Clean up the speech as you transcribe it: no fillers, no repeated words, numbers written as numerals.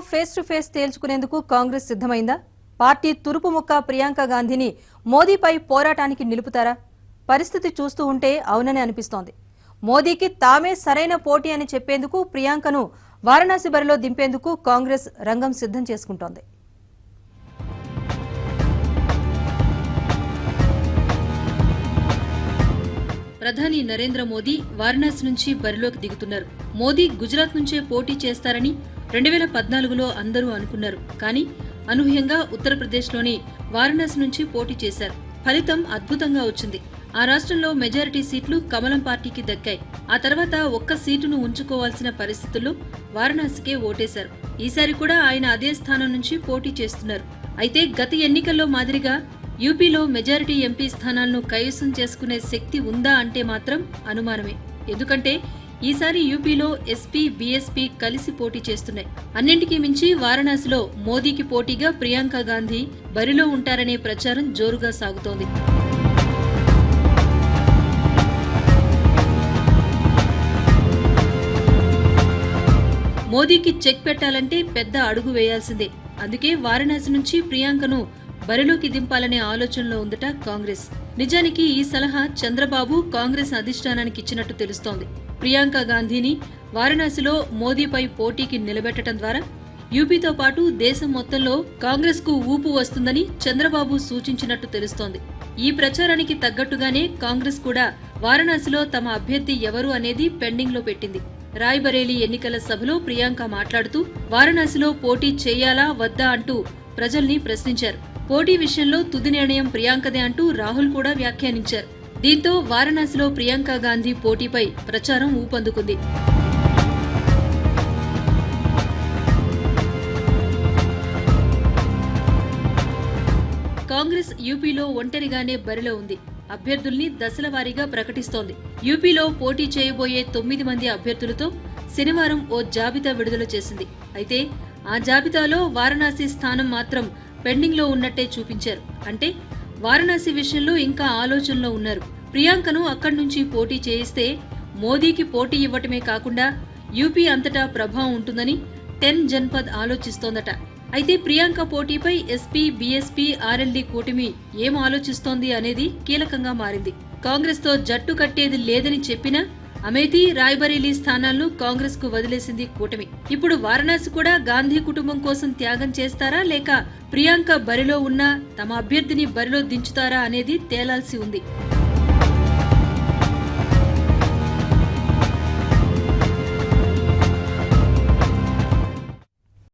Face to face తేల్చుకునేందుకు కాంగ్రెస్ సిద్ధమైందా? Party తురుపు ముక్క ప్రియాంక గాంధీని మోదీపై పోరాటానికి నిలుపుతారా? పరిస్థితి చూస్తూ ఉంటే అవునని అనిపిస్తోంది. మోదీకి తామే సరైన పోటీ అని చెప్పేందుకు ప్రియాంకను వారణాసి బరిలో దింపేందుకు కాంగ్రెస్ రంగం సిద్ధం చేసుకుంటోంది. ప్రధాని నరేంద్ర మోదీ వారణాసి నుంచి బరిలోకి దిగుతున్నారు. మోదీ గుజరాత్ నుంచే పోటీ చేస్తారని 2014లో అందరూ అనుకున్నారు. కానీ అనూహ్యంగా ఉత్తరప్రదేశ్లోని వారణాసి నుంచి పోటీ చేశారు. ఫలితం అద్భుతంగా వచ్చింది. ఆ రాష్ట్రంలో మెజారిటీ సీట్లు కమలం పార్టీకి దక్కాయి. ఆ తర్వాత ఒక్క సీటును ఉంచుకోవాల్సిన పరిస్థితుల్లో వారణాసికే ఓటేశారు. ఈసారి కూడా ఆయన అదే స్థానం నుంచి పోటీ చేస్తున్నారు. అయితే గత ఎన్నికల్లో మాదిరిగా యూపీలో మెజారిటీ ఎంపీ స్థానాలను కైవసం చేసుకునే శక్తి ఉందా అంటే మాత్రం అనుమానమే. ఎందుకంటే ఈసారి యూపీలో ఎస్పీ, బీఎస్పీ కలిసి పోటీ చేస్తున్నాయి. అన్నింటికీ మించి వారణాసిలో మోదీకి పోటీగా ప్రియాంక గాంధీ బరిలో ఉంటారనే ప్రచారం జోరుగా సాగుతోంది. మోదీకి చెక్ పెట్టాలంటే పెద్ద అడుగు వేయాల్సిందే. అందుకే వారణాసి నుంచి ప్రియాంకను బరిలోకి దింపాలనే ఆలోచనలో ఉందట కాంగ్రెస్. నిజానికి ఈ సలహా చంద్రబాబు కాంగ్రెస్ అధిష్టానానికి ఇచ్చినట్టు తెలుస్తోంది. ప్రియాంక గాంధీని వారణాసిలో మోదీపై పోటీకి నిలబెట్టడం ద్వారా యూపీతో పాటు దేశం మొత్తంలో కాంగ్రెస్ కు ఊపు వస్తుందని చంద్రబాబు సూచించినట్టు తెలుస్తోంది. ఈ ప్రచారానికి తగ్గట్టుగానే కాంగ్రెస్ కూడా వారణాసిలో తమ అభ్యర్థి ఎవరు అనేది పెండింగ్ లో పెట్టింది. రాయ్బరేలీ ఎన్నికల సభలో ప్రియాంక మాట్లాడుతూ వారణాసిలో పోటీ చేయాలా వద్దా అంటూ ప్రజల్ని ప్రశ్నించారు. పోటీ విషయంలో తుది నిర్ణయం ప్రియాంకదే అంటూ రాహుల్ కూడా వ్యాఖ్యానించారు. దీంతో వారణాసిలో ప్రియాంక గాంధీ పోటీపై ప్రచారం ఊపందుకుంది. కాంగ్రెస్ యూపీలో ఒంటరిగానే బరిలో ఉంది. అభ్యర్థుల్ని దశలవారీగా ప్రకటిస్తోంది. యూపీలో పోటీ చేయబోయే 9 మంది అభ్యర్థులతో శనివారం ఓ జాబితా విడుదల చేసింది. అయితే ఆ జాబితాలో వారణాసి స్థానం మాత్రం పెండింగ్ లో ఉన్నట్టే చూపించారు. అంటే వారణాసి విషయంలో ఇంకా ఆలోచనలో ఉన్నారు. ప్రియాంకను అక్కడి నుంచి పోటీ చేయిస్తే మోదీకి పోటీ ఇవ్వటమే కాకుండా యూపీ అంతటా ప్రభావం ఉంటుందని 10 జన్పద్ ఆలోచిస్తోందట. అయితే ప్రియాంక పోటీపై ఎస్పీ, బీఎస్పీ, ఆర్ఎల్డీ కూటమి ఏం ఆలోచిస్తోంది అనేది కీలకంగా మారింది. కాంగ్రెస్ తో జట్టు కట్టేది లేదని చెప్పినా అమేథీ, రాయ్బరేలీ స్థానాలను కాంగ్రెస్ కు వదిలేసింది కూటమి. ఇప్పుడు వారణాసి కూడా గాంధీ కుటుంబం కోసం త్యాగం చేస్తారా లేక ప్రియాంక బరిలో ఉన్నా తమ అభ్యర్థిని బరిలో దించుతారా అనేది తేలాల్సి ఉంది.